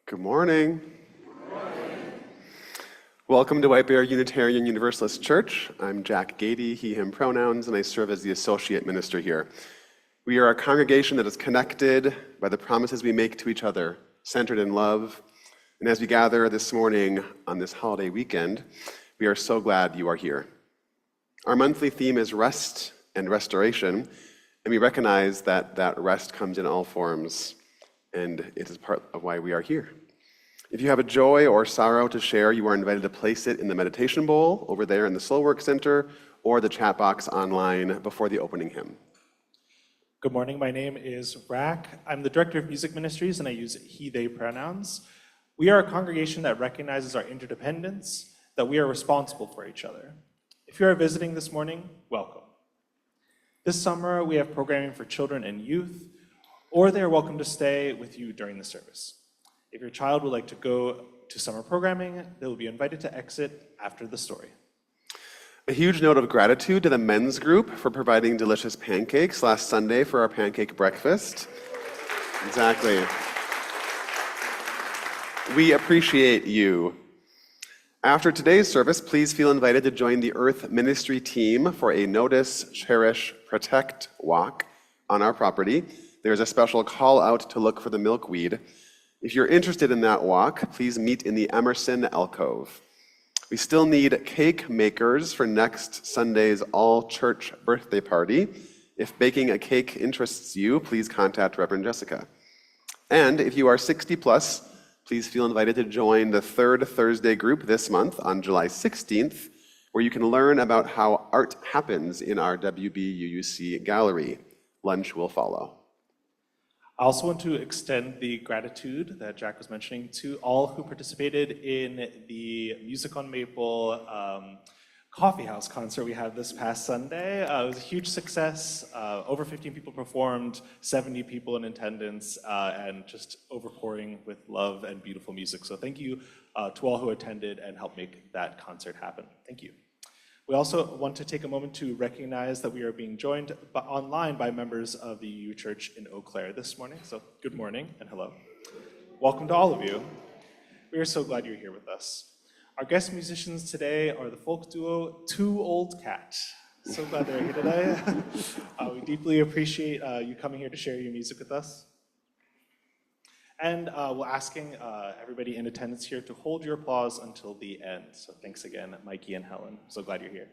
Good morning. Welcome to White Bear Unitarian Universalist Church. I'm Jack Gady, he, him pronouns, and I serve as the associate minister here. We are a congregation that is connected by the promises we make to each other, centered in love. And as we gather this morning on this holiday weekend, we are so glad you are here. Our monthly theme is rest and restoration, and we recognize that that rest comes in all forms, and it is part of why we are here. If you have a joy or sorrow to share, you are invited to place it in the meditation bowl over there in the Slow Work Center or the chat box online before the opening hymn. Good morning, my name is Rack. I'm the Director of Music Ministries and I use he, they pronouns. We are a congregation that recognizes our interdependence, that we are responsible for each other. If you are visiting this morning, welcome. This summer, we have programming for children and youth, or they are welcome to stay with you during the service. If your child would like to go to summer programming, they will be invited to exit after the story. A huge note of gratitude to the men's group for providing delicious pancakes last Sunday for our pancake breakfast. Exactly. We appreciate you. After today's service, please feel invited to join the Earth Ministry team for a Notice, Cherish, Protect walk on our property. There's a special call out to look for the milkweed. If you're interested in that walk, please meet in the Emerson alcove. We still need cake makers for next Sunday's all-church birthday party. If baking a cake interests you, please contact Reverend Jessica. And if you are 60 plus, please feel invited to join the third Thursday group this month on July 16th, where you can learn about how art happens in our WBUUC gallery. Lunch will follow. I also want to extend the gratitude that Jack was mentioning to all who participated in the Music on Maple coffee house concert we had this past Sunday. It was a huge success. Over 15 people performed, 70 people in attendance, and just overpouring with love and beautiful music. So thank you to all who attended and helped make that concert happen. Thank you. We also want to take a moment to recognize that we are being joined online by members of the UU Church in Eau Claire this morning. So good morning and hello. Welcome to all of you. We are so glad you're here with us. Our guest musicians today are the folk duo Two Old Cat. So glad they're here today. We deeply appreciate you coming here to share your music with us. And we're asking everybody in attendance here to hold your applause until the end. So thanks again, Mikey and Helen. So glad you're here.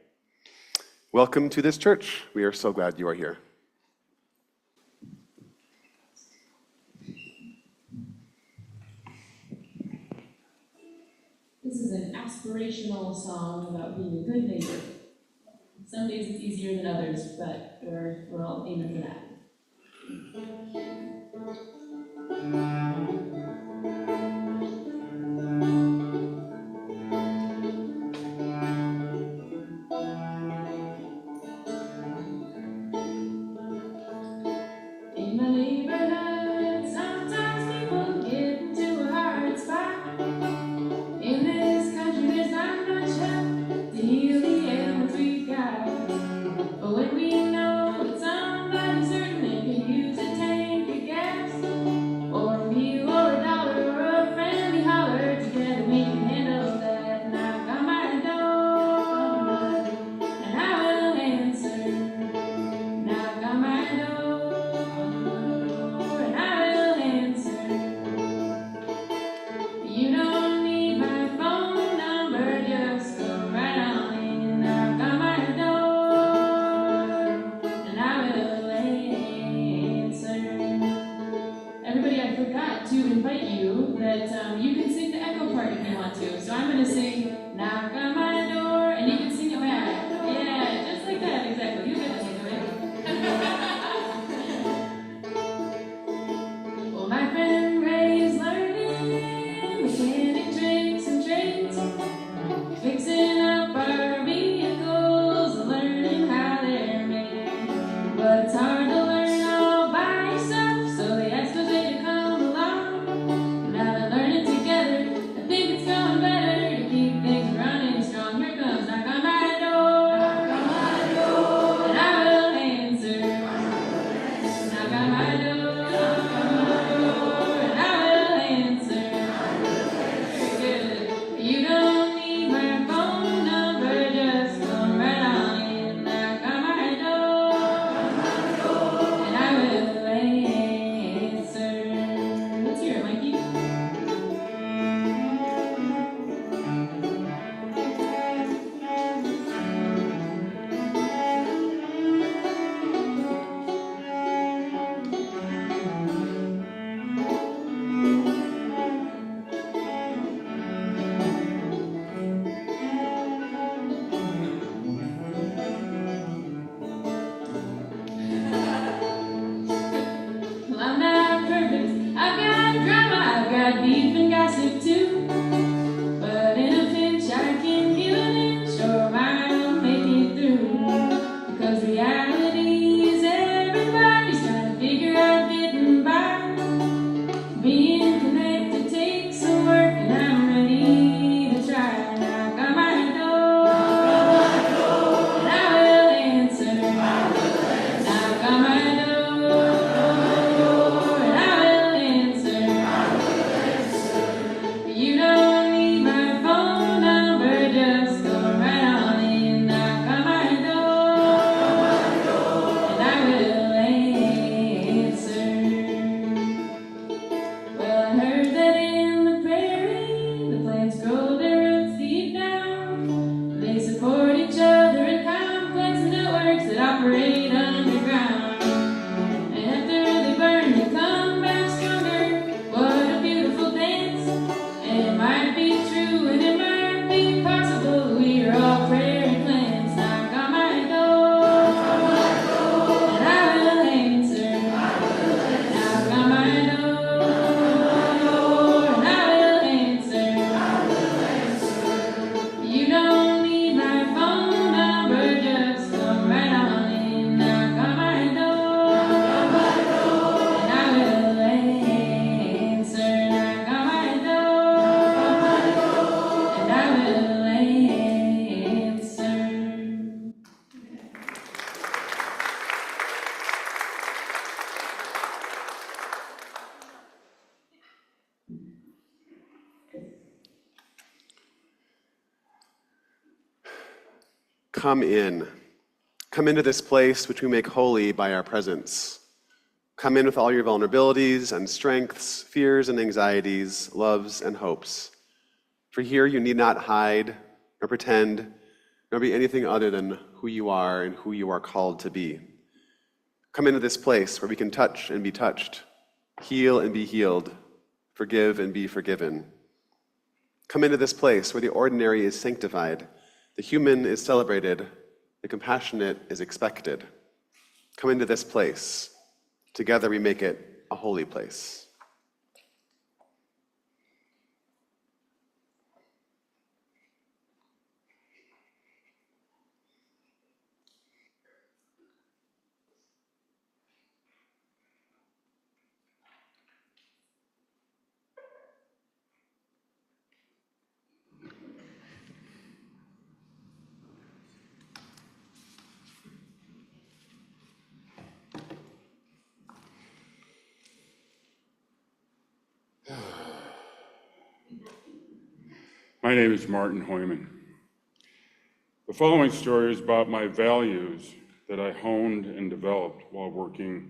Welcome to this church. We are so glad you are here. This is an aspirational song about being a good neighbor. Some days it's easier than others, but we're all aiming for that. In my neighborhood, sometimes people get into a hard spot. In this country, there's not much help to heal the ailments we've got. But when we know that somebody's hurting and can use a tank of gas, or a meal or a dollar or a friendly holler, together we can handle that. Knock on my door, and I will answer. Knock on my door, and I will answer. You don't need my phone number, just go right on in. Knock on my door, and I will answer. Everybody, I forgot to invite you that you can sing the echo part if you want to. So I'm going to sing, knock on my door, and you can sing it back. Yeah, just like that, exactly. You get to take it away. Well, my friend Ray is learning mechanic tricks and trades, fixing up our vehicles, learning how they're made. But it's hard to learn all by yourself, so they asked us to come along. Now they're learning together. I think it's going better to keep things running strong. come in. Come into this place which we make holy by our presence. Come in with all your vulnerabilities and strengths, fears and anxieties, loves and hopes. For here you need not hide, nor pretend, nor be anything other than who you are and who you are called to be. Come into this place where we can touch and be touched, heal and be healed, forgive and be forgiven. Come into this place where the ordinary is sanctified, the human is celebrated, the compassionate is expected. Come into this place. Together we make it a holy place. My name is Martin Hoyman. The following story is about my values that I honed and developed while working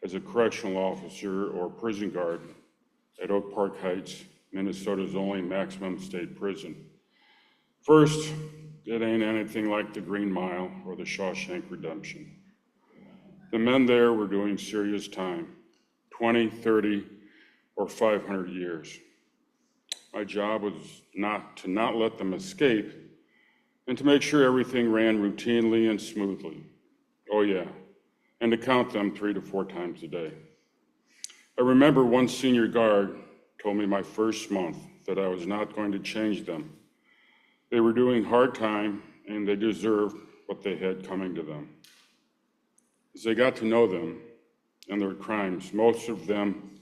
as a correctional officer or prison guard at Oak Park Heights, Minnesota's only maximum state prison. First, it ain't anything like the Green Mile or the Shawshank Redemption. The men there were doing serious time, 20, 30, or 500 years. My job was to not let them escape and to make sure everything ran routinely and smoothly. Oh yeah, and to count them 3 to 4 times a day. I remember one senior guard told me my first month that I was not going to change them. They were doing hard time and they deserved what they had coming to them. As I got to know them and their crimes, most of them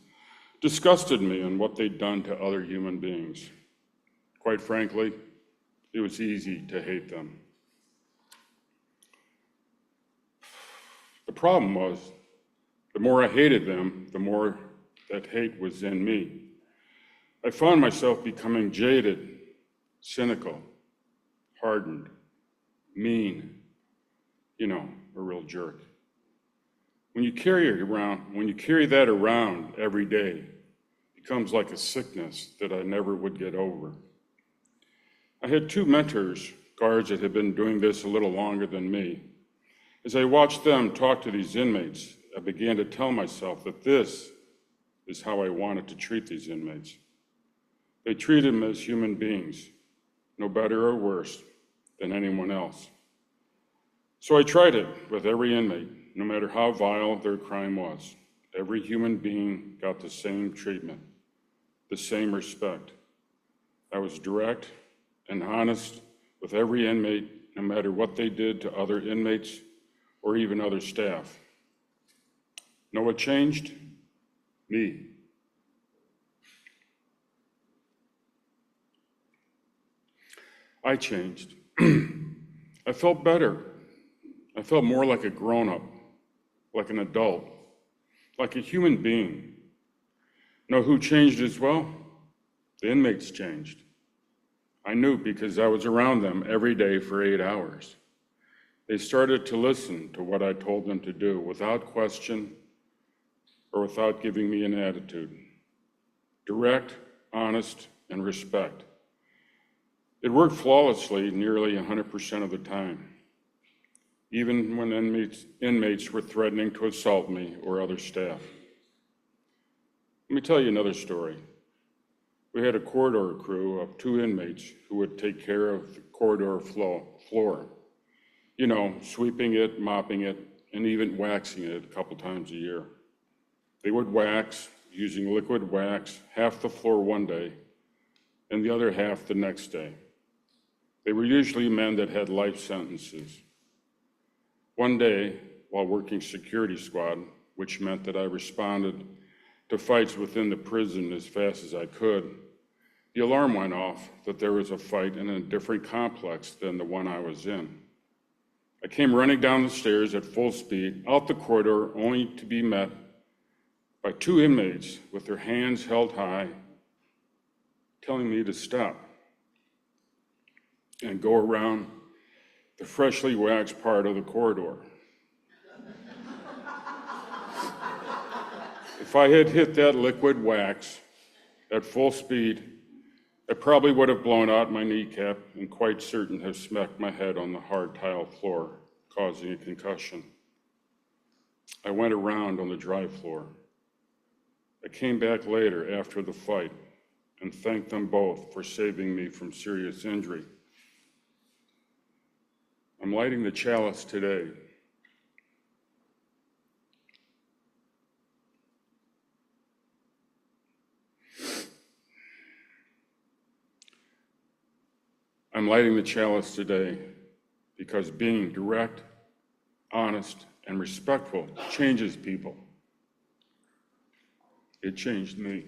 disgusted me and what they'd done to other human beings. Quite frankly, it was easy to hate them. The problem was, the more I hated them, the more that hate was in me. I found myself becoming jaded, cynical, hardened, mean, a real jerk. When you carry that around every day, it becomes like a sickness that I never would get over. I had 2 mentors, guards that had been doing this a little longer than me. As I watched them talk to these inmates, I began to tell myself that this is how I wanted to treat these inmates. They treated them as human beings, no better or worse than anyone else. So I tried it with every inmate, no matter how vile their crime was. Every human being got the same treatment, the same respect. I was direct and honest with every inmate, no matter what they did to other inmates or even other staff. Know what changed? Me. I changed. I felt better. I felt more like a grown-up, like an adult, like a human being. Know who changed as well? The inmates changed. I knew because I was around them every day for 8 hours. They started to listen to what I told them to do without question or without giving me an attitude. Direct, honest, and respect. It worked flawlessly nearly 100% of the time, even when inmates were threatening to assault me or other staff. Let me tell you another story. We had a corridor crew of 2 inmates who would take care of the corridor floor. Sweeping it, mopping it, and even waxing it a couple times a year. They would wax, using liquid wax, half the floor one day and the other half the next day. They were usually men that had life sentences. One day, while working security squad, which meant that I responded to fights within the prison as fast as I could, the alarm went off that there was a fight in a different complex than the one I was in. I came running down the stairs at full speed, out the corridor, only to be met by 2 inmates with their hands held high, telling me to stop and go around the freshly waxed part of the corridor. If I had hit that liquid wax at full speed, I probably would have blown out my kneecap and quite certain have smacked my head on the hard tile floor, causing a concussion. I went around on the dry floor. I came back later after the fight and thanked them both for saving me from serious injury. I'm lighting the chalice today. I'm lighting the chalice today because being direct, honest, and respectful changes people. It changed me.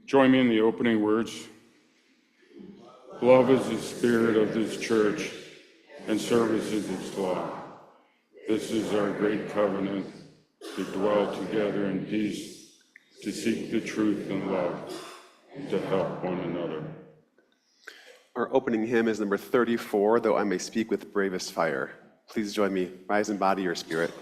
Join me in the opening words. Love is the spirit of this church, and service is its law. This is our great covenant, to dwell together in peace, to seek the truth and love, to help one another. Our opening hymn is number 34, Though I May Speak with Bravest Fire. Please join me. Rise and body your spirit.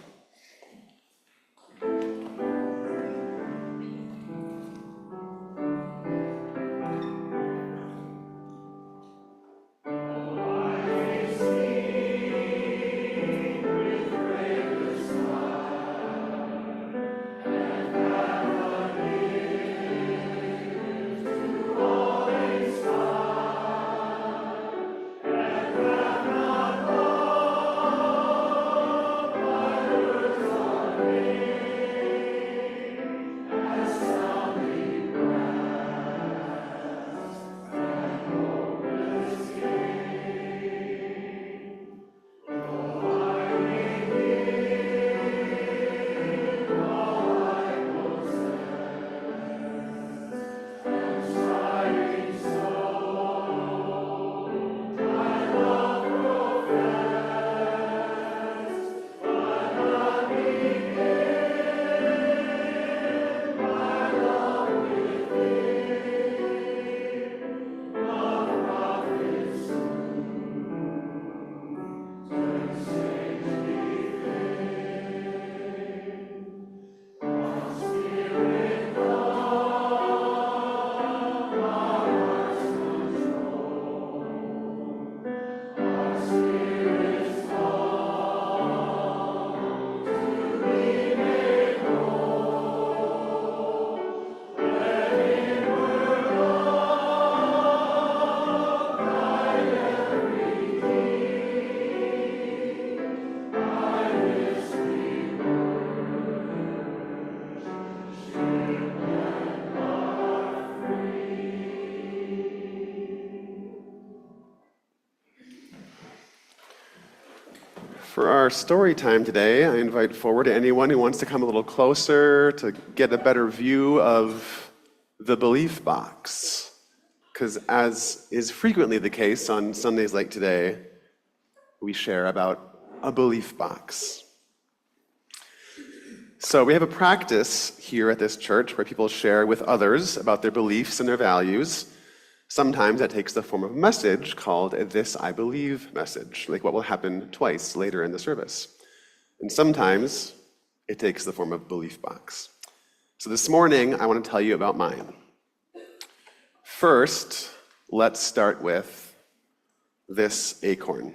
For our story time today, I invite forward anyone who wants to come a little closer to get a better view of the belief box. Because as is frequently the case on Sundays like today, we share about a belief box. So we have a practice here at this church where people share with others about their beliefs and their values. Sometimes that takes the form of a message called a This I Believe message, like what will happen twice later in the service. And sometimes it takes the form of belief box. So this morning, I want to tell you about mine. First, let's start with this acorn.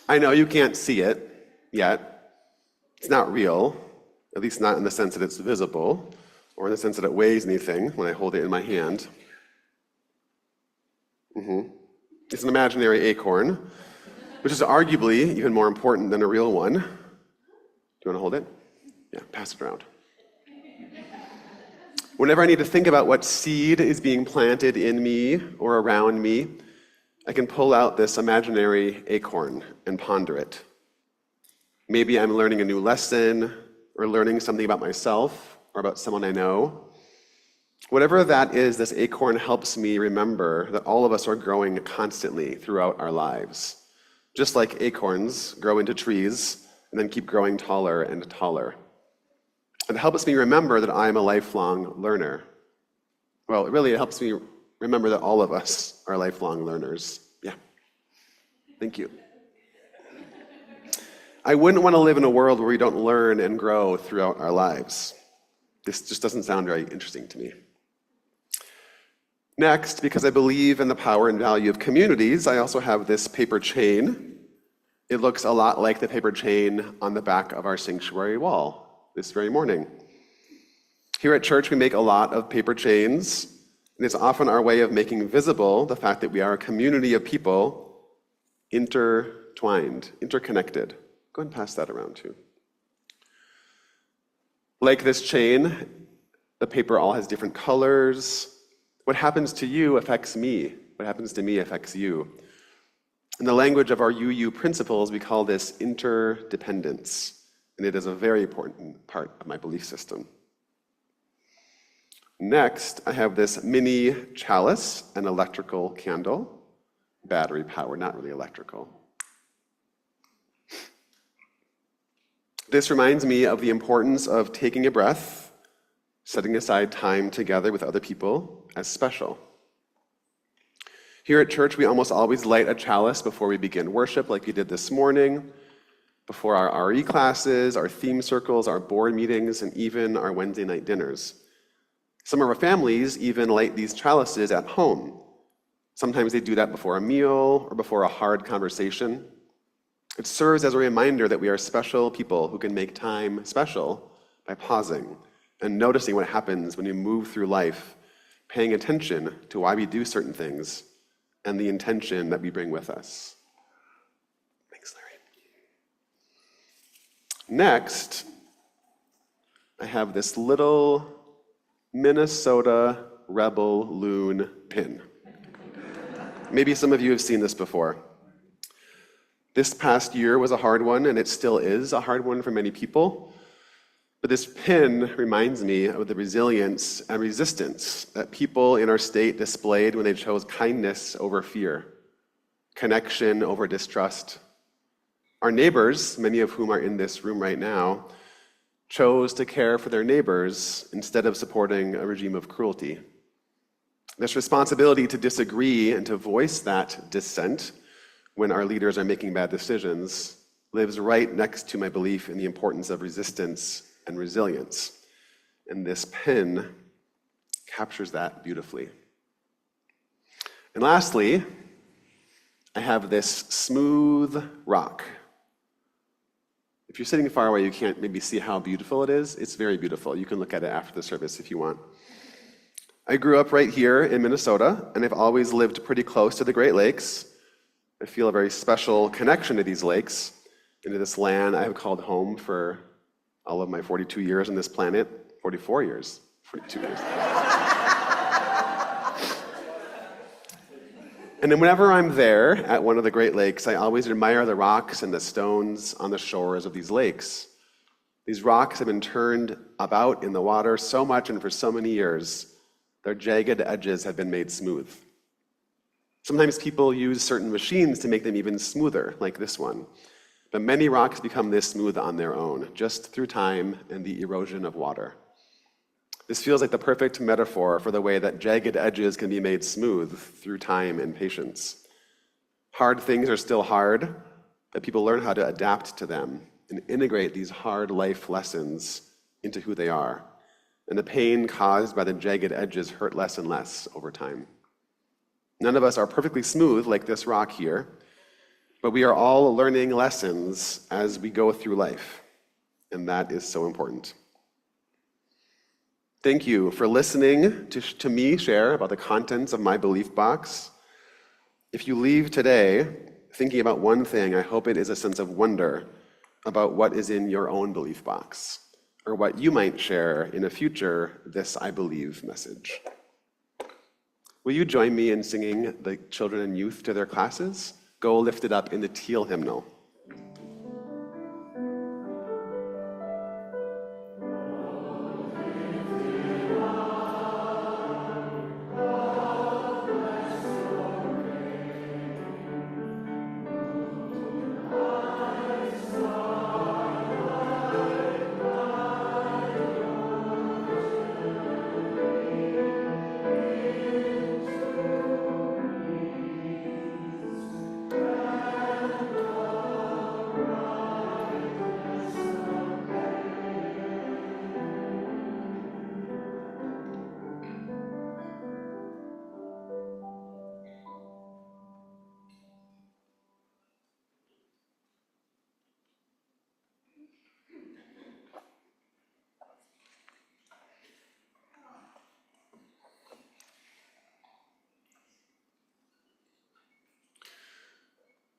I know you can't see it yet. It's not real, at least not in the sense that it's visible, or in the sense that it weighs anything when I hold it in my hand. It's an imaginary acorn, which is arguably even more important than a real one. you want to hold it? Yeah, pass it around. Whenever I need to think about what seed is being planted in me or around me, I can pull out this imaginary acorn and ponder it. Maybe I'm learning a new lesson or learning something about myself or about someone I know. Whatever that is, this acorn helps me remember that all of us are growing constantly throughout our lives. Just like acorns grow into trees and then keep growing taller and taller. It helps me remember that I am a lifelong learner. Well, really, it helps me remember that all of us are lifelong learners. Yeah. Thank you. I wouldn't want to live in a world where we don't learn and grow throughout our lives. This just doesn't sound very interesting to me. Next, because I believe in the power and value of communities, I also have this paper chain. It looks a lot like the paper chain on the back of our sanctuary wall this very morning. Here at church, we make a lot of paper chains, and it's often our way of making visible the fact that we are a community of people intertwined, interconnected. Go ahead and pass that around too. Like this chain, the paper all has different colors. What happens to you affects me. What happens to me affects you. In the language of our UU principles, we call this interdependence, and it is a very important part of my belief system. Next, I have this mini chalice, an electrical candle, battery powered, not really electrical. This reminds me of the importance of taking a breath, setting aside time together with other people as special. Here at church, we almost always light a chalice before we begin worship, like we did this morning, before our RE classes, our theme circles, our board meetings, and even our Wednesday night dinners. Some of our families even light these chalices at home. Sometimes they do that before a meal or before a hard conversation. It serves as a reminder that we are special people who can make time special by pausing and noticing what happens when we move through life, paying attention to why we do certain things and the intention that we bring with us. Thanks, Larry. Next, I have this little Minnesota Rebel Loon pin. Maybe some of you have seen this before. This past year was a hard one, and it still is a hard one for many people. But this pin reminds me of the resilience and resistance that people in our state displayed when they chose kindness over fear, connection over distrust. Our neighbors, many of whom are in this room right now, chose to care for their neighbors instead of supporting a regime of cruelty. This responsibility to disagree and to voice that dissent when our leaders are making bad decisions lives right next to my belief in the importance of resistance and resilience. And this pin captures that beautifully. And lastly, I have this smooth rock. If you're sitting far away, you can't maybe see how beautiful it is. It's very beautiful. You can look at it after the service if you want. I grew up right here in Minnesota, and I've always lived pretty close to the Great Lakes. I feel a very special connection to these lakes, and to this land I have called home for all of my 42 years on this planet. 42 years. And then whenever I'm there at one of the Great Lakes, I always admire the rocks and the stones on the shores of these lakes. These rocks have been turned about in the water so much and for so many years, their jagged edges have been made smooth. Sometimes people use certain machines to make them even smoother, like this one. But many rocks become this smooth on their own, just through time and the erosion of water. This feels like the perfect metaphor for the way that jagged edges can be made smooth through time and patience. Hard things are still hard, but people learn how to adapt to them and integrate these hard life lessons into who they are. And the pain caused by the jagged edges hurt less and less over time. None of us are perfectly smooth like this rock here, but we are all learning lessons as we go through life, and that is so important. Thank you for listening to me share about the contents of my belief box. If you leave today thinking about one thing, I hope it is a sense of wonder about what is in your own belief box, or what you might share in a future "This I Believe" message. Will you join me in singing the children and youth to their classes? Go lift it up in the teal hymnal.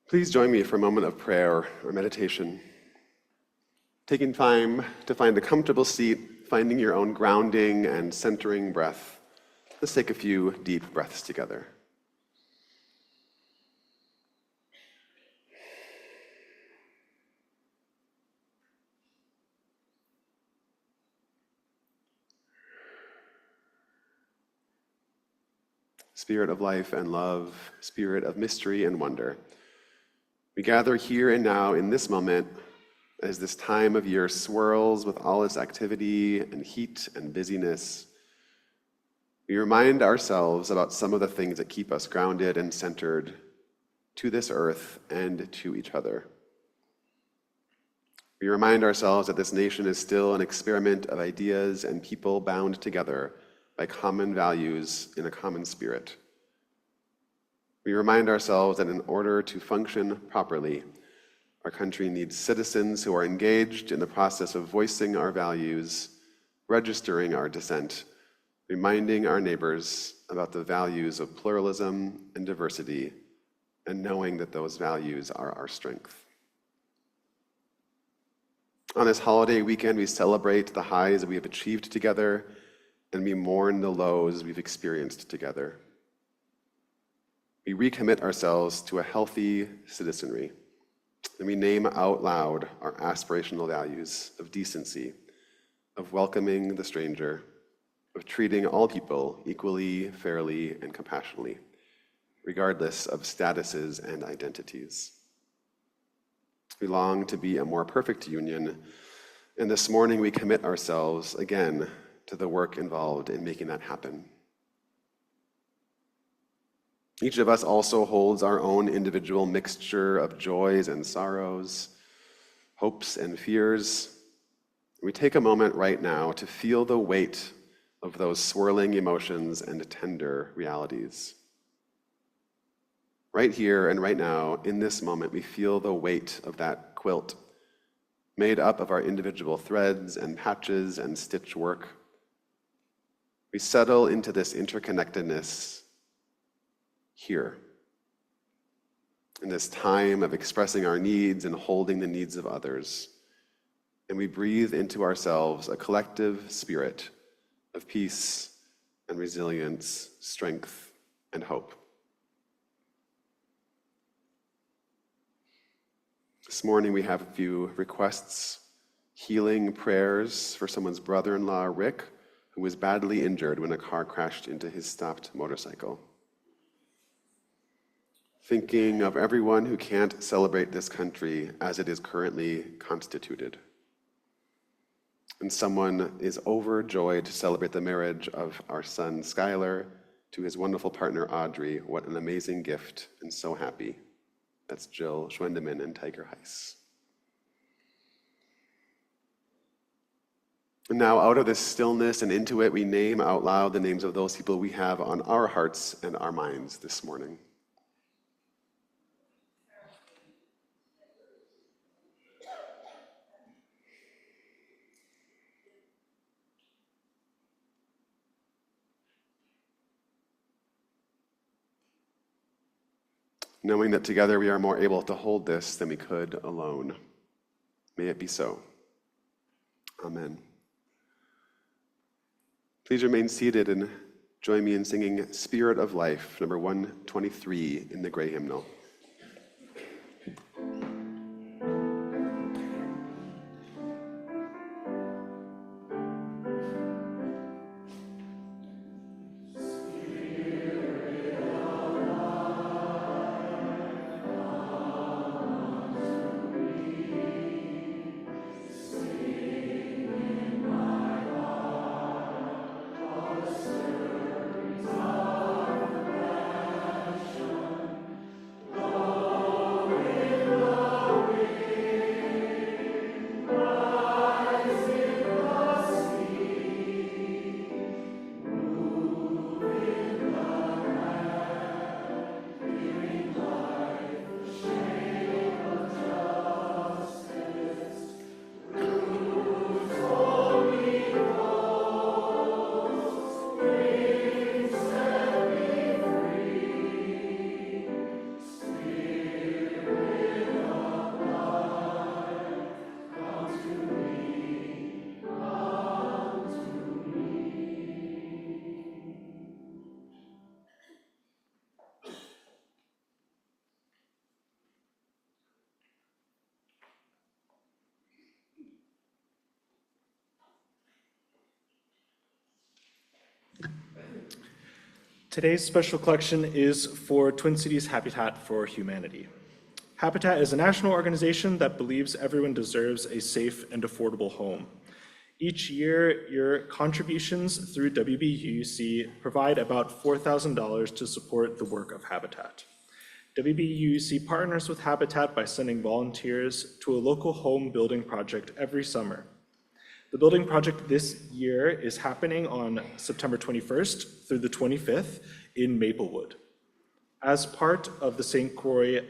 Please join me for a moment of prayer or meditation. Taking time to find a comfortable seat, finding your own grounding and centering breath. Let's take a few deep breaths together. Spirit of life and love, Spirit of mystery and wonder, we gather here and now in this moment as this time of year swirls with all its activity and heat and busyness. We remind ourselves about some of the things that keep us grounded and centered to this earth and to each other. We remind ourselves that this nation is still an experiment of ideas and people bound together by common values in a common spirit. We remind ourselves that in order to function properly, our country needs citizens who are engaged in the process of voicing our values, registering our dissent, reminding our neighbors about the values of pluralism and diversity, and knowing that those values are our strength. On this holiday weekend, we celebrate the highs that we have achieved together, and we mourn the lows we've experienced together. We recommit ourselves to a healthy citizenry, and we name out loud our aspirational values of decency, of welcoming the stranger, of treating all people equally, fairly, and compassionately, regardless of statuses and identities. We long to be a more perfect union, and this morning we commit ourselves again to the work involved in making that happen. Each of us also holds our own individual mixture of joys and sorrows, hopes and fears. We take a moment right now to feel the weight of those swirling emotions and tender realities. Right here and right now, in this moment, we feel the weight of that quilt, made up of our individual threads and patches and stitch work. We settle into this interconnectedness here, in this time of expressing our needs and holding the needs of others. And we breathe into ourselves a collective spirit of peace and resilience, strength and hope. This morning we have a few requests, healing prayers for someone's brother-in-law, Rick, who was badly injured when a car crashed into his stopped motorcycle. Thinking of everyone who can't celebrate this country as it is currently constituted. And someone is overjoyed to celebrate the marriage of our son, Skylar, to his wonderful partner, Audrey. What an amazing gift, and so happy. That's Jill Schwendeman and Tiger Heiss. And now, out of this stillness and into it, we name out loud the names of those people we have on our hearts and our minds this morning. Knowing that together we are more able to hold this than we could alone. May it be so. Amen. Please remain seated and join me in singing Spirit of Life, number 123 in the Gray Hymnal. Today's special collection is for Twin Cities Habitat for Humanity. Habitat is a national organization that believes everyone deserves a safe and affordable home. Each year, your contributions through WBUUC provide about $4,000 to support the work of Habitat. WBUUC partners with Habitat by sending volunteers to a local home building project every summer. The building project this year is happening on September 21st through the 25th in Maplewood. As part of the St. Croix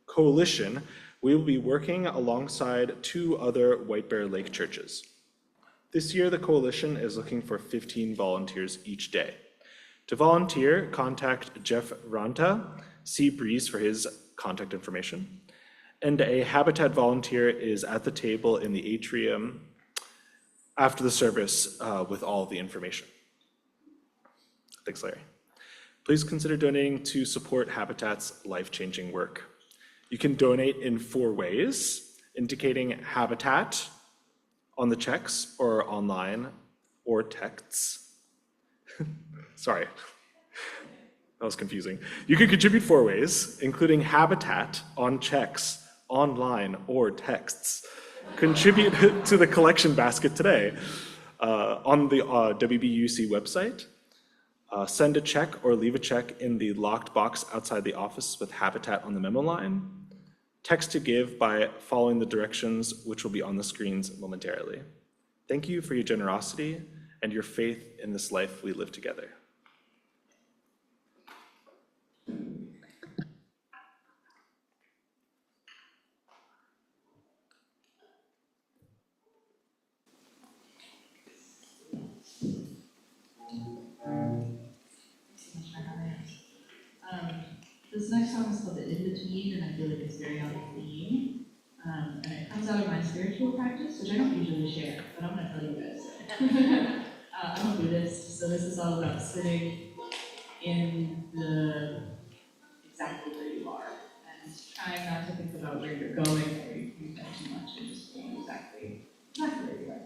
Coalition, we will be working alongside 2 other White Bear Lake churches. This year, the coalition is looking for 15 volunteers each day. To volunteer, contact Jeff Ranta, see Breeze for his contact information, and a Habitat volunteer is at the table in the atrium after the service with all the information. Thanks, Larry. Please consider donating to support Habitat's life-changing work. You can donate in 4 ways, indicating Habitat on the checks or online or texts. Sorry, that was confusing. You can contribute 4 ways, including Habitat on checks, online, or texts. Contribute to the collection basket today on the WBUC website. Send a check or leave a check in the locked box outside the office with Habitat on the memo line. Text to give by following the directions, which will be on the screens momentarily. Thank you for your generosity and your faith in this life we live together. This next song is called The In-Between, and I feel like it's very on theme. And it comes out of my spiritual practice, which I don't usually share, but I'm gonna tell you guys. I'm a Buddhist, so this is all about sitting in the exactly where you are and trying not to think about where you're going or you think too much and just being exactly where you are.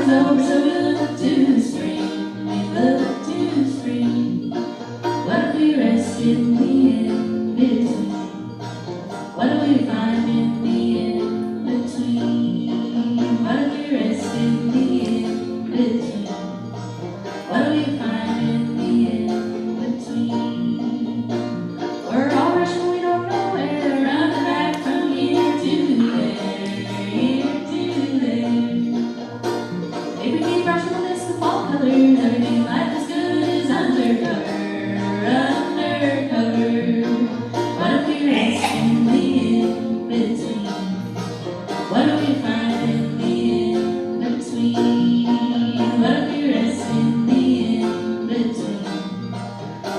Summer's over, so we look to the spring. We look to the spring. What if we rest in the in-between? What do we find in the in-between? What do we rest in the in-between? What do we find in the in-between? We're all rushing, we don't know where, around and back from here to there, here to there. If we keep rushing, we'll miss the fall colors. Everything life is good is undercover, undercover. What if we rest in the in-between? What do we find in the in-between? What if we rest in the in-between?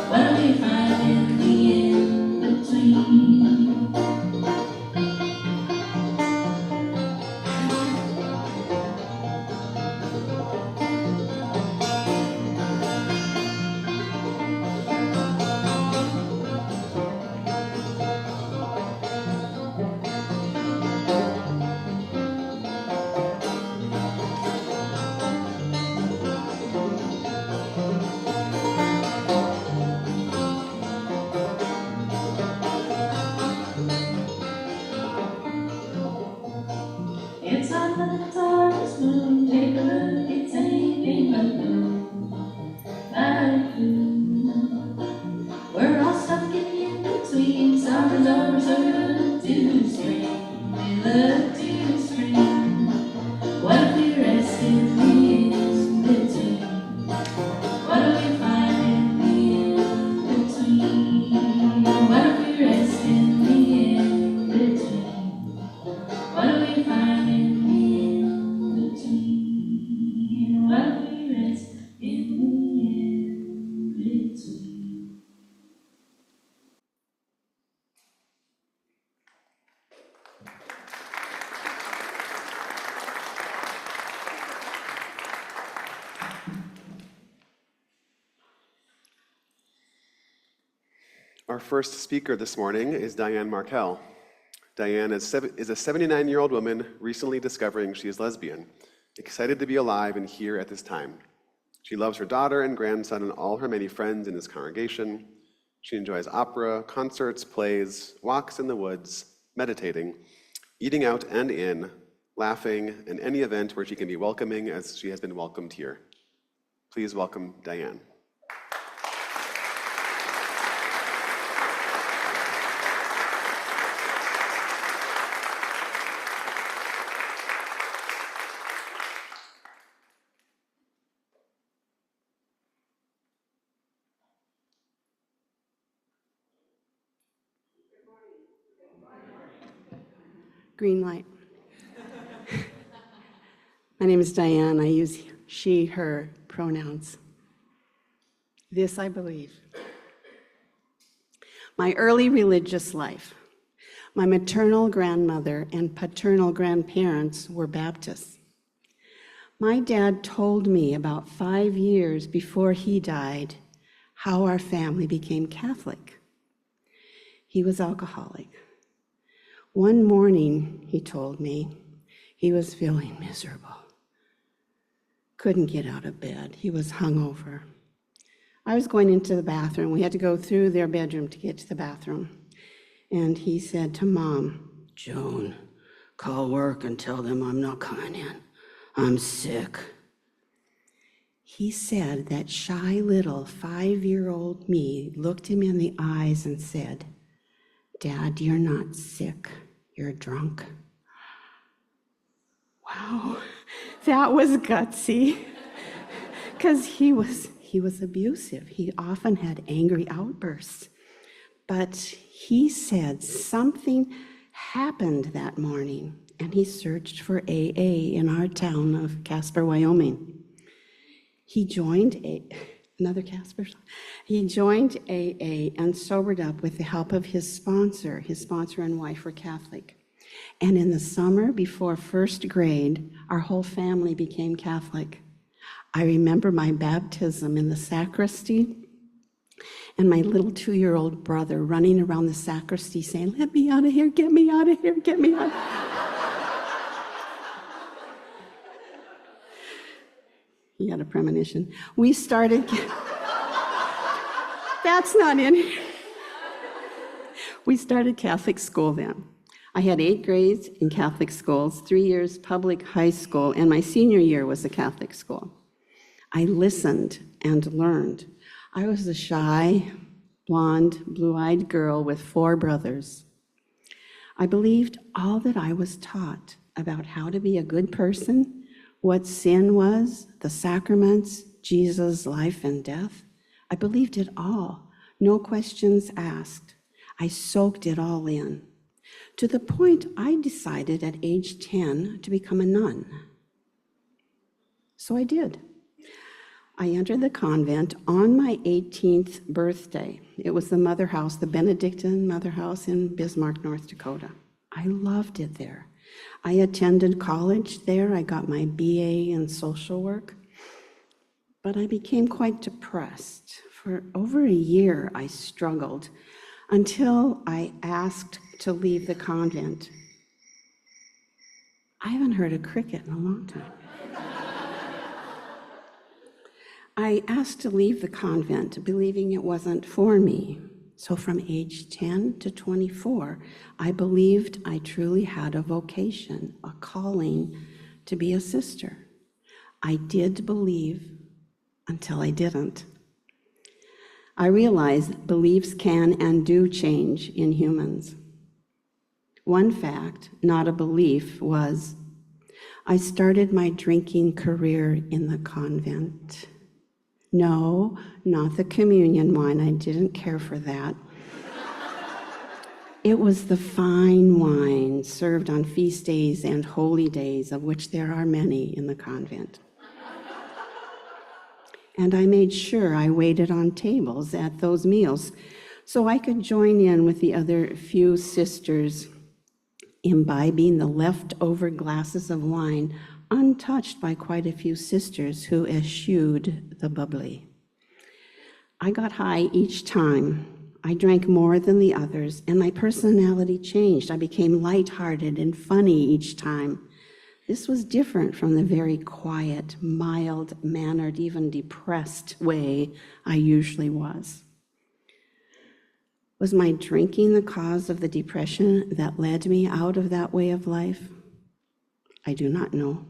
What do we find in the in-between? It's hot but the Taurus moon. Take a look, it's anything but blue, like blue. We're all stuck in the in-between. Summer's over, so we look to spring. We look to spring. What if we rest in the in-between? What do we find in the in-between? What if we rest in the in-between? What do we find in the in-between? What do we rest in the in-between? Our first speaker this morning is Diane Markel. Diane is a 79-year-old woman recently discovering she is lesbian, excited to be alive and here at this time. She loves her daughter and grandson and all her many friends in this congregation. She enjoys opera, concerts, plays, walks in the woods, meditating, eating out and in, laughing, and any event where she can be welcoming as she has been welcomed here. Please welcome Diane. Green light. My name is Diane. I use she, her pronouns. This I believe. My early religious life. My maternal grandmother and paternal grandparents were Baptists. My dad told me about 5 years before he died how our family became Catholic. He was alcoholic. One morning, he told me, he was feeling miserable. Couldn't get out of bed. He was hungover. I was going into the bathroom. We had to go through their bedroom to get to the bathroom. And he said to Mom, "Joan, call work and tell them I'm not coming in. I'm sick." He said that shy little 5-year-old me looked him in the eyes and said, "Dad, you're not sick. You're drunk." Wow, that was gutsy. Because he was abusive. He often had angry outbursts. But he said something happened that morning, and he searched for AA in our town of Casper, Wyoming. He joined another Casper. He joined AA and sobered up with the help of his sponsor. His sponsor and wife were Catholic. And in the summer before first grade, our whole family became Catholic. I remember my baptism in the sacristy and my little 2-year-old brother running around the sacristy saying, "Let me out of here, get me out of here, get me out." He had a premonition. We started, that's not in here. We started Catholic school then. I had 8 grades in Catholic schools, 3 years public high school, and my senior year was a Catholic school. I listened and learned. I was a shy, blonde, blue-eyed girl with 4 brothers. I believed all that I was taught about how to be a good person, what sin was, the sacraments, Jesus' life and death. I believed it all, no questions asked. I soaked it all in, to the point I decided at age 10 to become a nun. So I did. I entered the convent on my 18th birthday. It was the Mother House, the Benedictine Mother House in Bismarck, North Dakota. I loved it there. I attended college there. I got my BA in social work. But I became quite depressed. For over a year, I struggled until I asked to leave the convent. I haven't heard a cricket in a long time. I asked to leave the convent, believing it wasn't for me. So from age 10 to 24, I believed I truly had a vocation, a calling to be a sister. I did believe until I didn't. I realized beliefs can and do change in humans. One fact, not a belief, was I started my drinking career in the convent. No, not the communion wine. I didn't care for that. It was the fine wine served on feast days and holy days, of which there are many in the convent. And I made sure I waited on tables at those meals so I could join in with the other few sisters, imbibing the leftover glasses of wine, untouched by quite a few sisters who eschewed the bubbly. I got high each time. I drank more than the others, and my personality changed. I became lighthearted and funny each time. This was different from the very quiet, mild-mannered, even depressed way I usually was. Was my drinking the cause of the depression that led me out of that way of life? I do not know.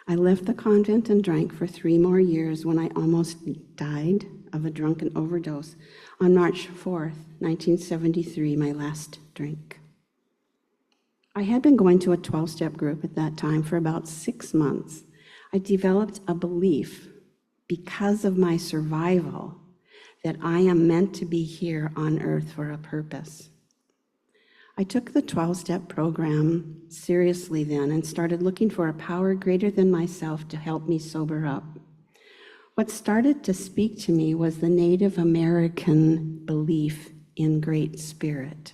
I left the convent and drank for 3 more years when I almost died of a drunken overdose on March 4th, 1973, my last drink. I had been going to a 12-step group at that time for about 6 months. I developed a belief, because of my survival, that I am meant to be here on earth for a purpose. I took the 12-step program seriously then and started looking for a power greater than myself to help me sober up. What started to speak to me was the Native American belief in Great Spirit,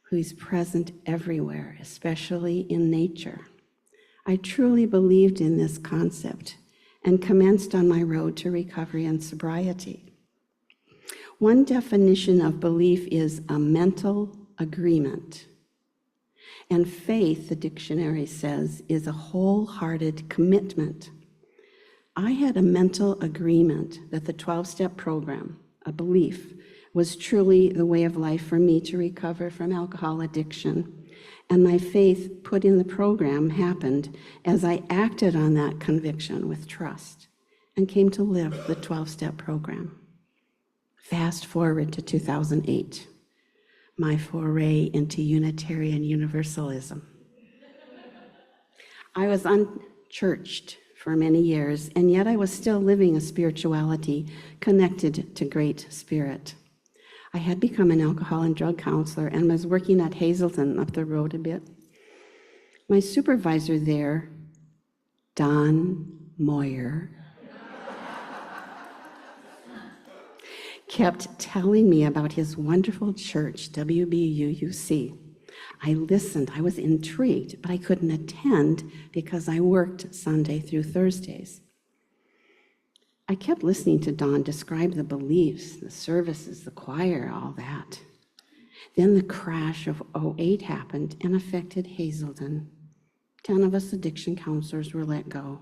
who's present everywhere, especially in nature. I truly believed in this concept and commenced on my road to recovery and sobriety. One definition of belief is a mental agreement. And faith, the dictionary says, is a wholehearted commitment. I had a mental agreement that the 12-step program, a belief, was truly the way of life for me to recover from alcohol addiction. And my faith put in the program happened as I acted on that conviction with trust and came to live the 12-step program. Fast forward to 2008, my foray into Unitarian Universalism. I was unchurched for many years, and yet I was still living a spirituality connected to Great Spirit. I had become an alcohol and drug counselor and was working at Hazelton up the road a bit. My supervisor there, Don Moyer, kept telling me about his wonderful church, WBUUC. I listened, I was intrigued, but I couldn't attend because I worked Sunday through Thursdays. I kept listening to Don describe the beliefs, the services, the choir, all that. Then the crash of '08 happened and affected Hazelton. 10 of us addiction counselors were let go.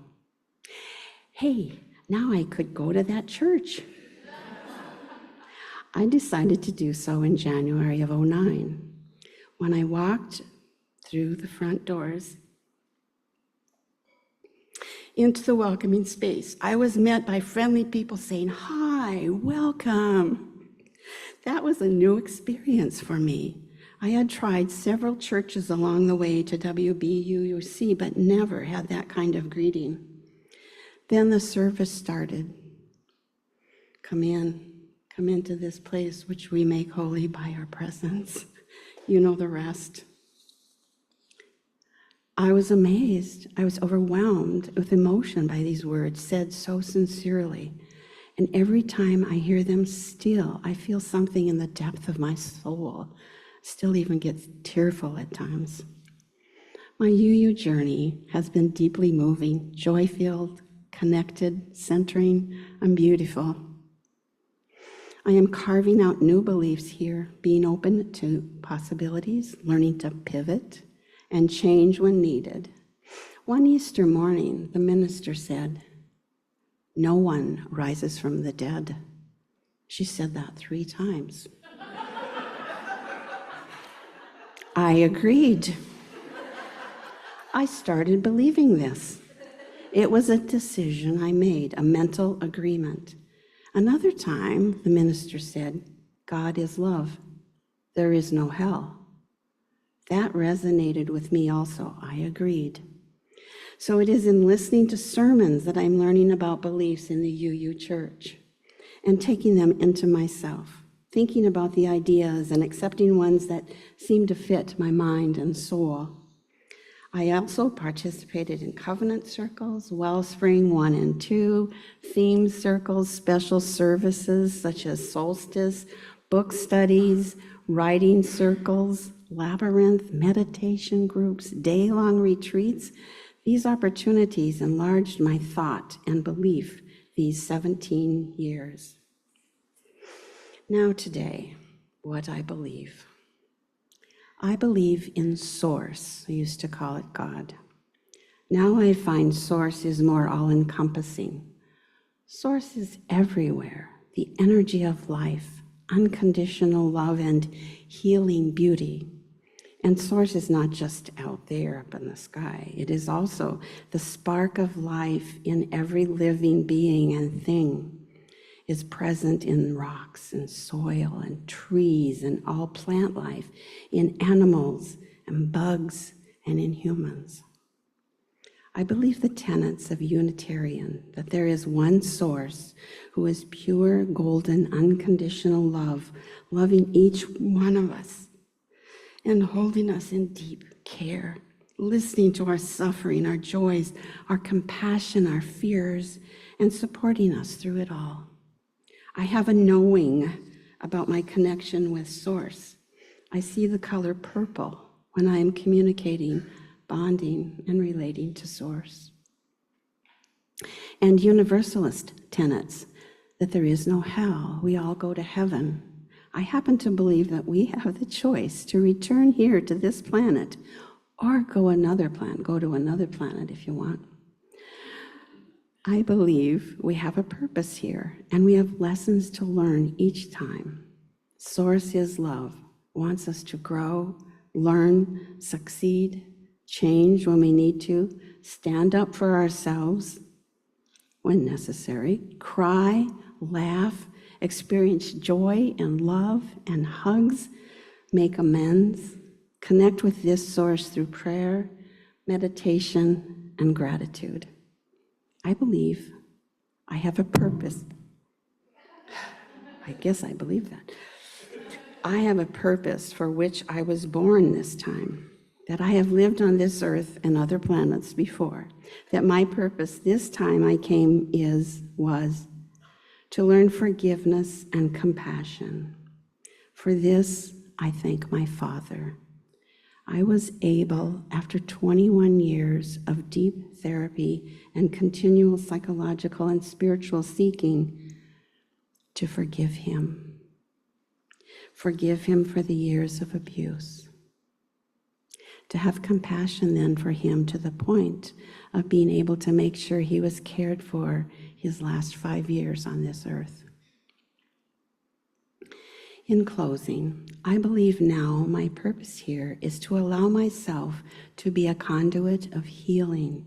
Hey, now I could go to that church. I decided to do so in January of '09. When I walked through the front doors into the welcoming space, I was met by friendly people saying, "Hi, welcome." That was a new experience for me. I had tried several churches along the way to WBUUC, but never had that kind of greeting. Then the service started. Come into this place which we make holy by our presence. You know the rest. I was amazed. I was overwhelmed with emotion by these words said so sincerely. And every time I hear them still, I feel something in the depth of my soul. Still even gets tearful at times. My UU journey has been deeply moving, joy-filled, connected, centering, and beautiful. I am carving out new beliefs here, being open to possibilities, learning to pivot and change when needed. One Easter morning, the minister said, "No one rises from the dead." She said that 3 times. I agreed. I started believing this. It was a decision I made, a mental agreement. Another time, the minister said, "God is love. There is no hell." That resonated with me also. I agreed. So it is in listening to sermons that I'm learning about beliefs in the UU church and taking them into myself, thinking about the ideas and accepting ones that seem to fit my mind and soul. I also participated in covenant circles, Wellspring 1 and 2, theme circles, special services such as solstice, book studies, writing circles, labyrinth, meditation groups, day-long retreats. These opportunities enlarged my thought and belief these 17 years. Now today, what I believe. I believe in Source. I used to call it God. Now I find Source is more all-encompassing. Source is everywhere, the energy of life, unconditional love and healing beauty. And Source is not just out there up in the sky. It is also the spark of life in every living being and thing. Is present in rocks and soil and trees and all plant life, in animals and bugs and in humans. I believe the tenets of Unitarian, that there is one source who is pure, golden, unconditional love, loving each one of us and holding us in deep care, listening to our suffering, our joys, our compassion, our fears, and supporting us through it all. I have a knowing about my connection with Source. I see the color purple when I am communicating, bonding, and relating to Source. And Universalist tenets, that there is no hell, we all go to heaven. I happen to believe that we have the choice to return here to this planet or go to another planet if you want. I believe we have a purpose here, and we have lessons to learn each time. Source is love, wants us to grow, learn, succeed, change when we need to, stand up for ourselves when necessary, cry, laugh, experience joy and love and hugs, make amends, connect with this Source through prayer, meditation, and gratitude. I believe I have a purpose. I guess I believe that. I have a purpose for which I was born this time, that I have lived on this earth and other planets before, that my purpose this time I came was to learn forgiveness and compassion. For this, I thank my Father. I was able, after 21 years of deep therapy and continual psychological and spiritual seeking, to forgive him. Forgive him for the years of abuse. To have compassion then for him to the point of being able to make sure he was cared for his last 5 years on this earth. In closing, I believe now my purpose here is to allow myself to be a conduit of healing.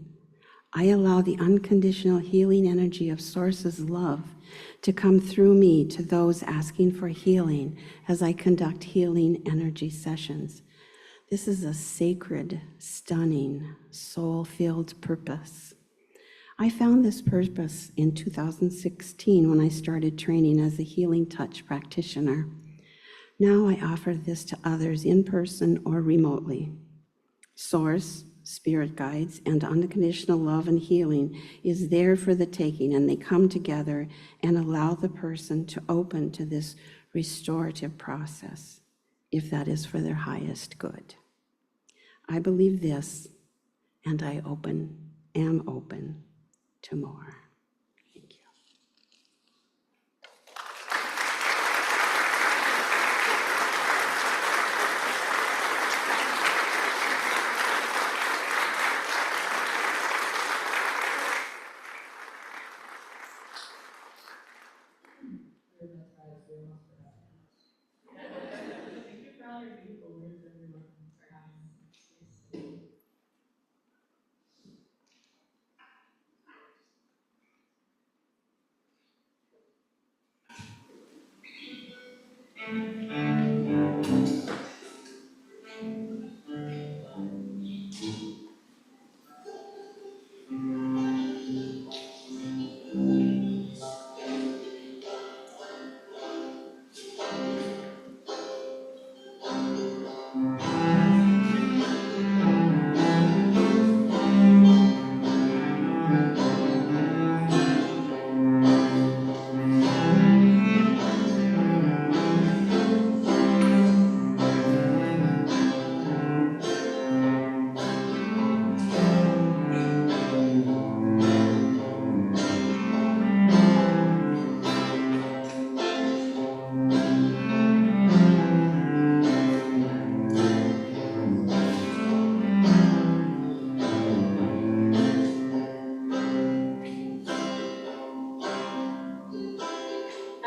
I allow the unconditional healing energy of Source's love to come through me to those asking for healing as I conduct healing energy sessions. This is a sacred, stunning, soul-filled purpose. I found this purpose in 2016 when I started training as a healing touch practitioner. Now I offer this to others in person or remotely. Source, spirit guides, and unconditional love and healing is there for the taking, and they come together and allow the person to open to this restorative process, if that is for their highest good. I believe this, and I am open to more. Thank you.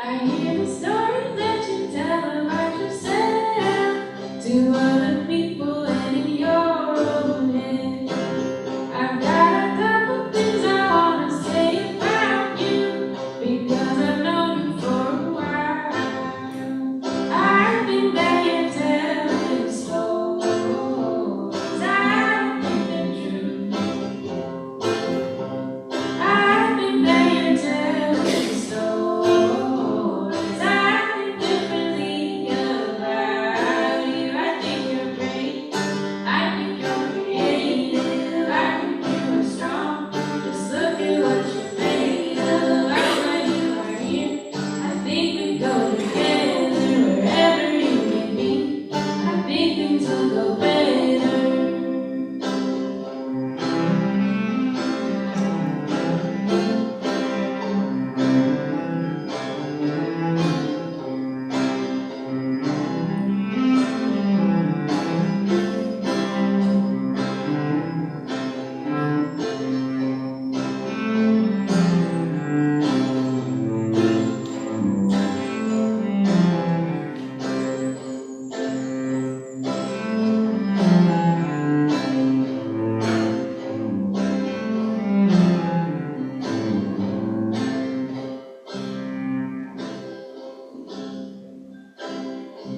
I hear the stories that you tell about yourself to other people and in your own head. I've got a couple things I wanna say about you because I've known you for a while. I think that you're telling stories. I think they're true. I think that you're telling stories. I think differently about you. I think you're great. I think you're creative. I think you are strong. Just look at what you're made of. I'm glad you are here. I think we go together wherever you may be. I think things will go better.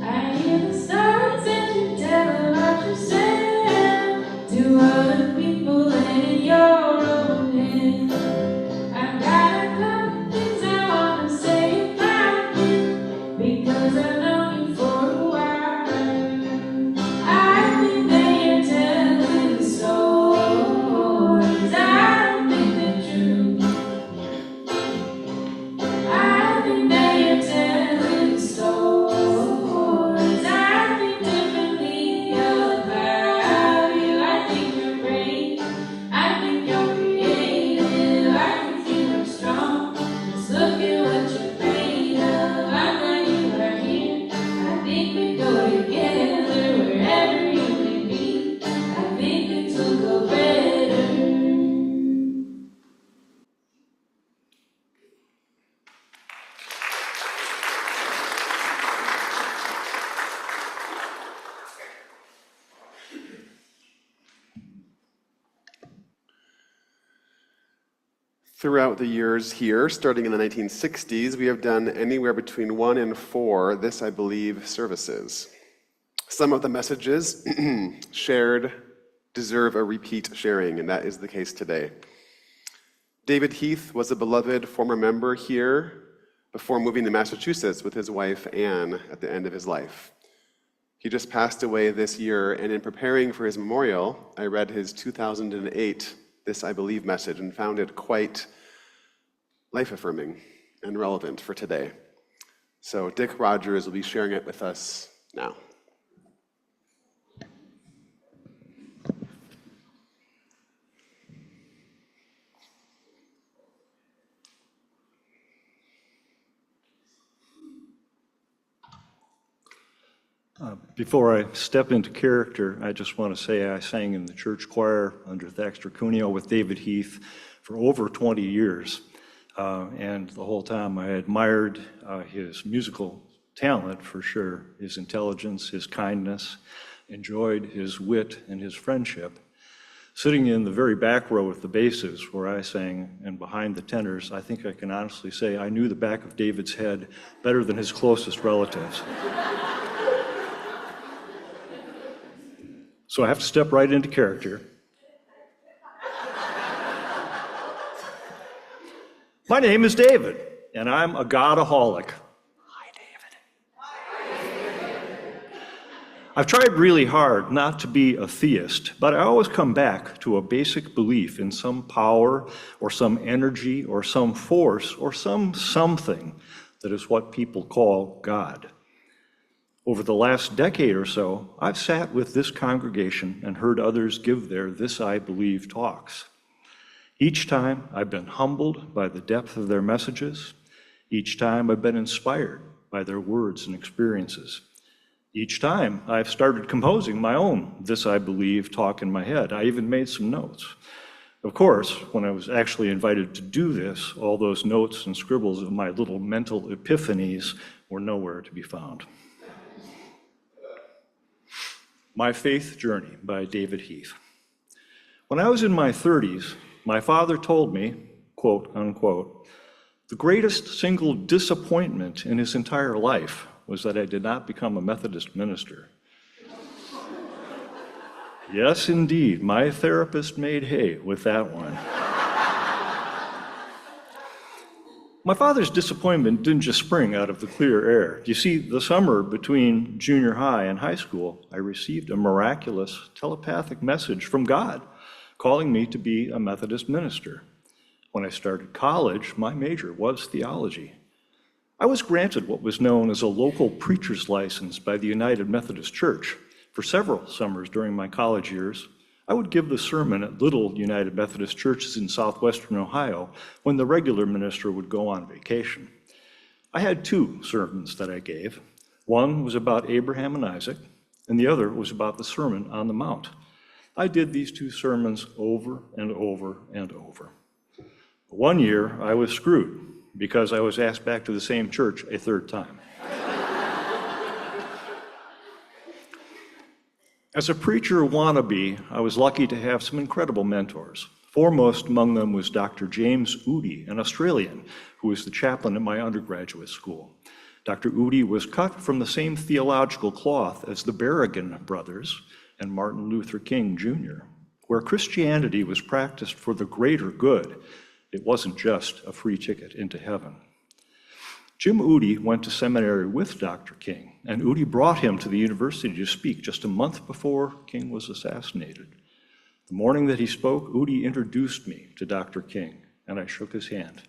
I hear the stories that you tell about yourself to other people and in your own head. I've got a couple things I wanna say about you because I've known you for a while. I think that you're telling stories. I don't think they're true. I think that you're telling stories. I think differently about you. I think you're great. I think you're creative. I think you are strong. Just look at what you're made of. I'm glad you are here. I think we go together wherever you may be. I think things will go better. Throughout the years here, starting in the 1960s, we have done anywhere between 1 and 4, this I believe, services. Some of the messages shared deserve a repeat sharing, and that is the case today. David Heath was a beloved former member here before moving to Massachusetts with his wife Anne at the end of his life. He just passed away this year, and in preparing for his memorial, I read his 2008 This I Believe message and found it quite life-affirming and relevant for today. So Dick Rogers will be sharing it with us now. Before I step into character, I just want to say I sang in the church choir under Thaxter Cuneo with David Heath for over 20 years. And the whole time I admired his musical talent for sure, his intelligence, his kindness, enjoyed his wit and his friendship. Sitting in the very back row with the basses where I sang and behind the tenors, I think I can honestly say I knew the back of David's head better than his closest relatives. So I have to step right into character. My name is David, and I'm a Godaholic. Hi, David. I've tried really hard not to be a theist, but I always come back to a basic belief in some power or some energy or some force or some something that is what people call God. Over the last decade or so, I've sat with this congregation and heard others give their This I Believe talks. Each time I've been humbled by the depth of their messages. Each time I've been inspired by their words and experiences. Each time I've started composing my own This I Believe talk in my head. I even made some notes. Of course, when I was actually invited to do this, all those notes and scribbles of my little mental epiphanies were nowhere to be found. My Faith Journey by David Heath. When I was in my 30s, my father told me, quote unquote, the greatest single disappointment in his entire life was that I did not become a Methodist minister. Yes, indeed, my therapist made hay with that one. My father's disappointment didn't just spring out of the clear air. You see, the summer between junior high and high school, I received a miraculous telepathic message from God calling me to be a Methodist minister. When I started college, my major was theology. I was granted what was known as a local preacher's license by the United Methodist Church. For several summers during my college years, I would give the sermon at little United Methodist churches in southwestern Ohio when the regular minister would go on vacation. I had 2 sermons that I gave. One was about Abraham and Isaac, and the other was about the Sermon on the Mount. I did these 2 sermons over and over and over. One year, I was screwed because I was asked back to the same church a 3rd time. As a preacher wannabe, I was lucky to have some incredible mentors. Foremost among them was Dr. James Oudie, an Australian, who was the chaplain at my undergraduate school. Dr. Oudie was cut from the same theological cloth as the Berrigan brothers and Martin Luther King Jr., where Christianity was practiced for the greater good. It wasn't just a free ticket into heaven. Jim Oudie went to seminary with Dr. King, and Oudie brought him to the university to speak just a month before King was assassinated. The morning that he spoke, Oudie introduced me to Dr. King, and I shook his hand.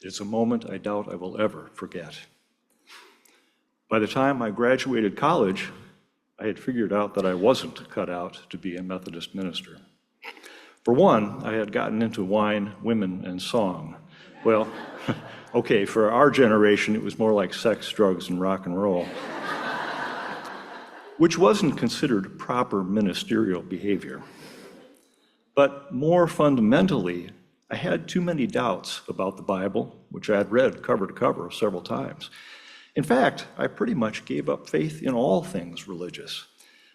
It's a moment I doubt I will ever forget. By the time I graduated college, I had figured out that I wasn't cut out to be a Methodist minister. For one, I had gotten into wine, women, and song. Well, okay, for our generation, it was more like sex, drugs, and rock and roll, which wasn't considered proper ministerial behavior. But more fundamentally, I had too many doubts about the Bible, which I had read cover to cover several times. In fact, I pretty much gave up faith in all things religious.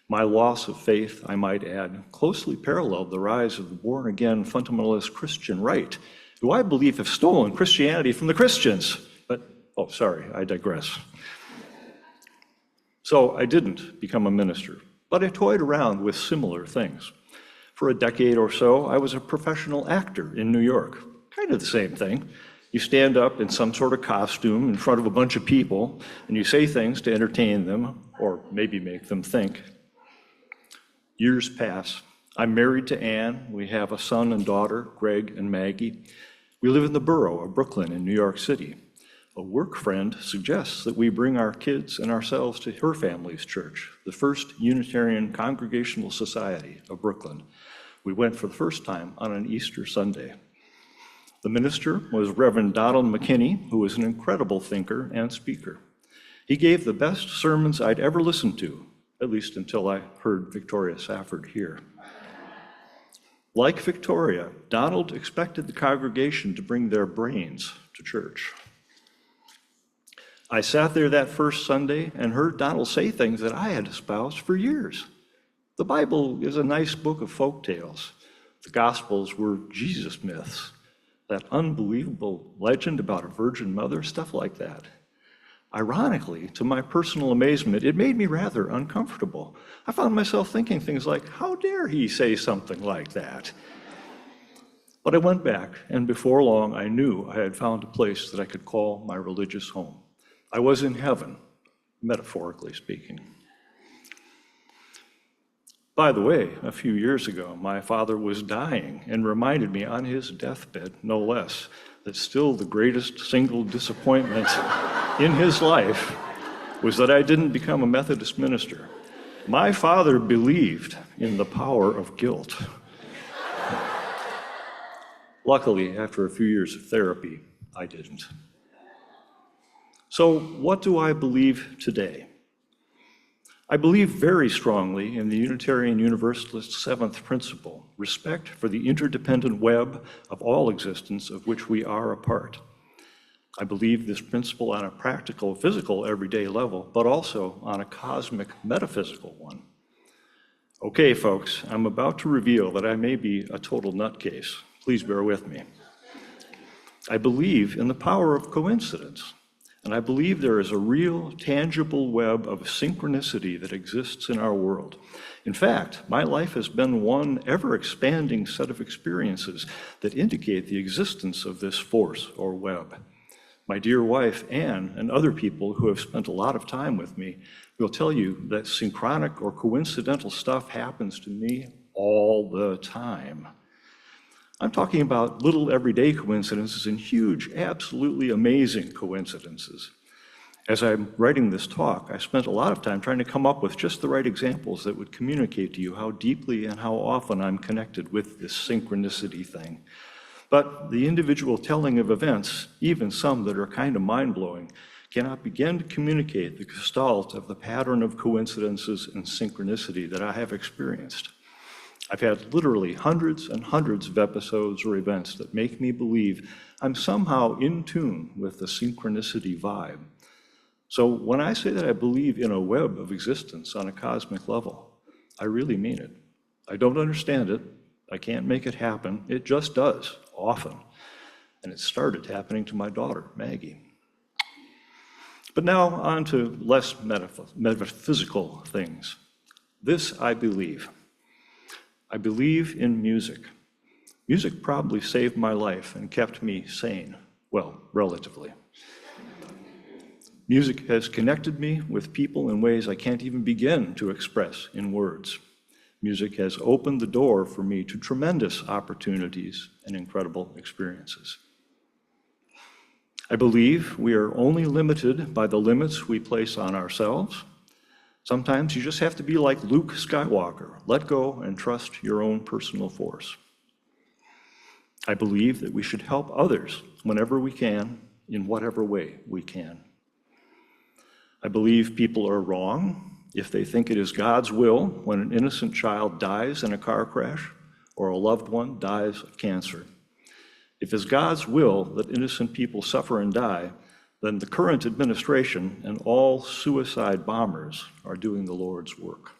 My loss of faith, I might add, closely paralleled the rise of the born-again fundamentalist Christian right, who I believe have stolen Christianity from the Christians. But, oh, sorry, I digress. So I didn't become a minister, but I toyed around with similar things. For a decade or so, I was a professional actor in New York. Kind of the same thing. You stand up in some sort of costume in front of a bunch of people, and you say things to entertain them, or maybe make them think. Years pass. I'm married to Anne. We have a son and daughter, Greg and Maggie. We live in the borough of Brooklyn in New York City. A work friend suggests that we bring our kids and ourselves to her family's church, the First Unitarian Congregational Society of Brooklyn. We went for the first time on an Easter Sunday. The minister was Reverend Donald McKinney, who was an incredible thinker and speaker. He gave the best sermons I'd ever listened to, at least until I heard Victoria Safford here. Like Victoria, Donald expected the congregation to bring their brains to church. I sat there that first Sunday and heard Donald say things that I had espoused for years. The Bible is a nice book of folk tales. The Gospels were Jesus myths. That unbelievable legend about a virgin mother, stuff like that. Ironically, to my personal amazement, it made me rather uncomfortable. I found myself thinking things like, how dare he say something like that? But I went back, and before long, I knew I had found a place that I could call my religious home. I was in heaven, metaphorically speaking. By the way, a few years ago, my father was dying and reminded me on his deathbed, no less, that still the greatest single disappointment in his life was that I didn't become a Methodist minister. My father believed in the power of guilt. Luckily, after a few years of therapy, I didn't. So what do I believe today? I believe very strongly in the Unitarian Universalist seventh principle, respect for the interdependent web of all existence of which we are a part. I believe this principle on a practical, physical, everyday level, but also on a cosmic, metaphysical one. Okay, folks, I'm about to reveal that I may be a total nutcase. Please bear with me. I believe in the power of coincidence. And I believe there is a real, tangible web of synchronicity that exists in our world. In fact, my life has been one ever-expanding set of experiences that indicate the existence of this force or web. My dear wife, Anne, and other people who have spent a lot of time with me will tell you that synchronic or coincidental stuff happens to me all the time. I'm talking about little everyday coincidences and huge, absolutely amazing coincidences. As I'm writing this talk, I spent a lot of time trying to come up with just the right examples that would communicate to you how deeply and how often I'm connected with this synchronicity thing. But the individual telling of events, even some that are kind of mind-blowing, cannot begin to communicate the gestalt of the pattern of coincidences and synchronicity that I have experienced. I've had literally hundreds and hundreds of episodes or events that make me believe I'm somehow in tune with the synchronicity vibe. So when I say that I believe in a web of existence on a cosmic level, I really mean it. I don't understand it. I can't make it happen. It just does, often. And it started happening to my daughter, Maggie. But now on to less metaphysical things. This I believe. I believe in music. Music probably saved my life and kept me sane, well, relatively. Music has connected me with people in ways I can't even begin to express in words. Music has opened the door for me to tremendous opportunities and incredible experiences. I believe we are only limited by the limits we place on ourselves. Sometimes you just have to be like Luke Skywalker, let go and trust your own personal force. I believe that we should help others whenever we can, in whatever way we can. I believe people are wrong if they think it is God's will when an innocent child dies in a car crash or a loved one dies of cancer. If it's God's will that innocent people suffer and die, then the current administration and all suicide bombers are doing the Lord's work.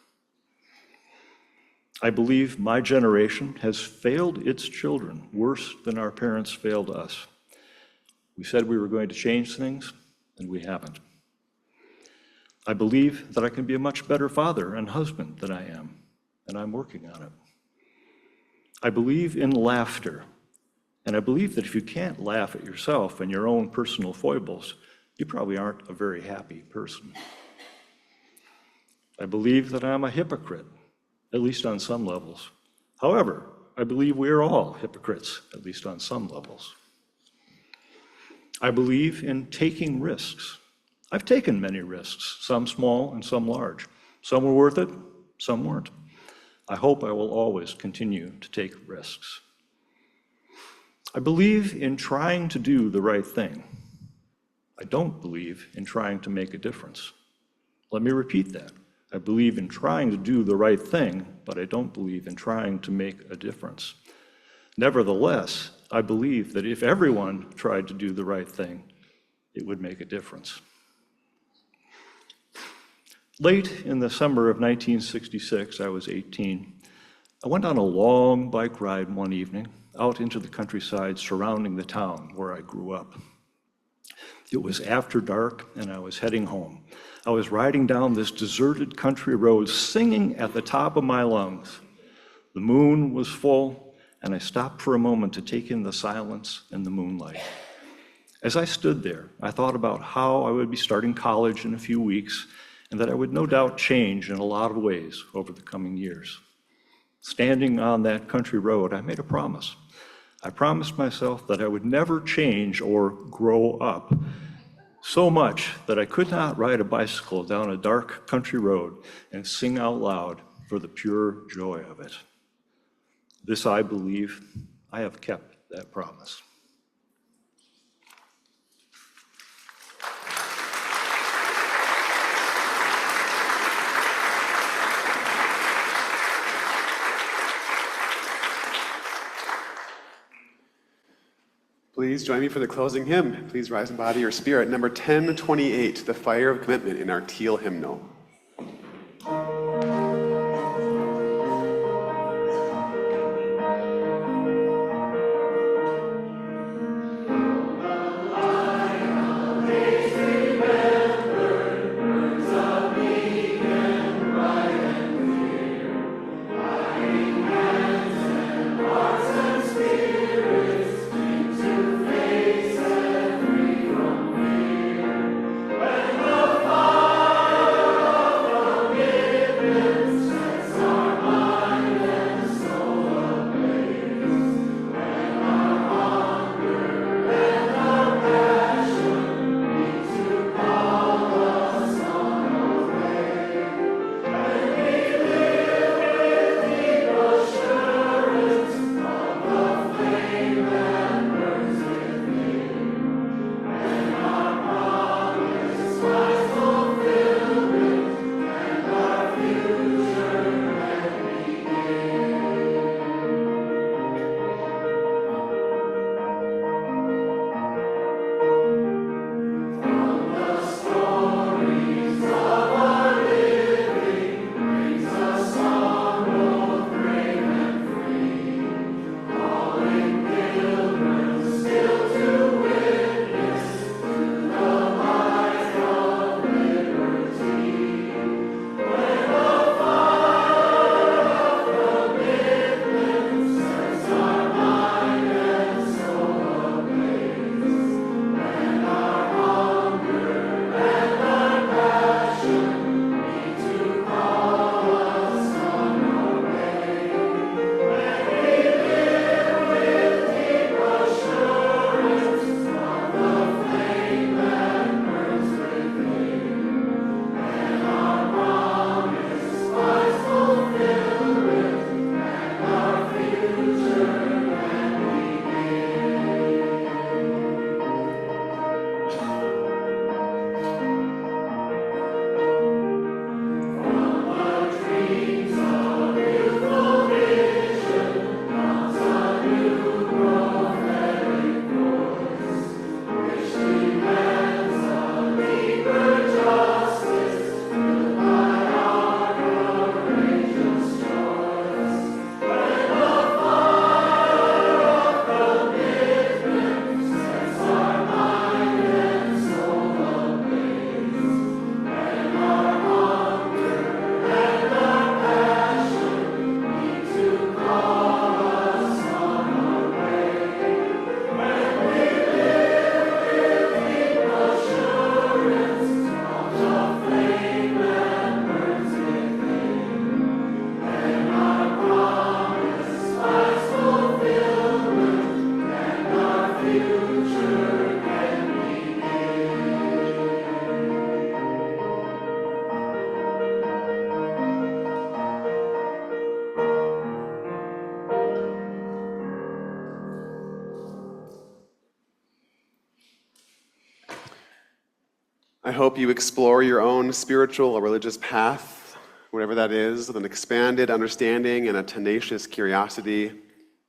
I believe my generation has failed its children worse than our parents failed us. We said we were going to change things, and we haven't. I believe that I can be a much better father and husband than I am, and I'm working on it. I believe in laughter, and I believe that if you can't laugh at yourself and your own personal foibles, you probably aren't a very happy person. I believe that I'm a hypocrite, at least on some levels. However, I believe we are all hypocrites, at least on some levels. I believe in taking risks. I've taken many risks, some small and some large. Some were worth it, some weren't. I hope I will always continue to take risks. I believe in trying to do the right thing. I don't believe in trying to make a difference. Let me repeat that. I believe in trying to do the right thing, but I don't believe in trying to make a difference. Nevertheless, I believe that if everyone tried to do the right thing, it would make a difference. Late in the summer of 1966, I was 18. I went on a long bike ride one evening out into the countryside surrounding the town where I grew up. It was after dark and I was heading home. I was riding down this deserted country road singing at the top of my lungs. The moon was full and I stopped for a moment to take in the silence and the moonlight. As I stood there, I thought about how I would be starting college in a few weeks and that I would no doubt change in a lot of ways over the coming years. Standing on that country road, I made a promise. I promised myself that I would never change or grow up so much that I could not ride a bicycle down a dark country road and sing out loud for the pure joy of it. This, I believe, I have kept that promise. Please join me for the closing hymn. Please rise and body your spirit. Number 1028, The Fire of Commitment in our teal hymnal. I hope you explore your own spiritual or religious path, whatever that is, with an expanded understanding and a tenacious curiosity,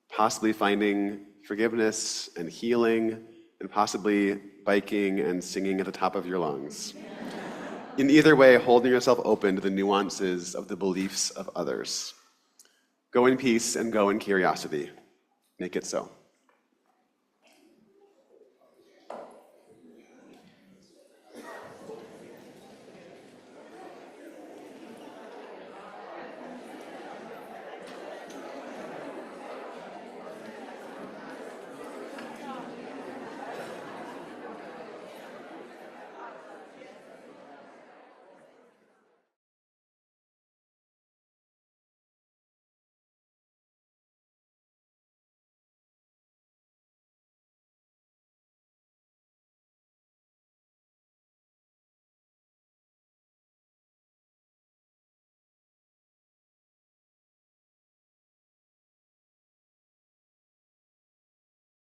possibly finding forgiveness and healing, and possibly biking and singing at the top of your lungs. In either way, holding yourself open to the nuances of the beliefs of others. Go in peace and go in curiosity. Make it so.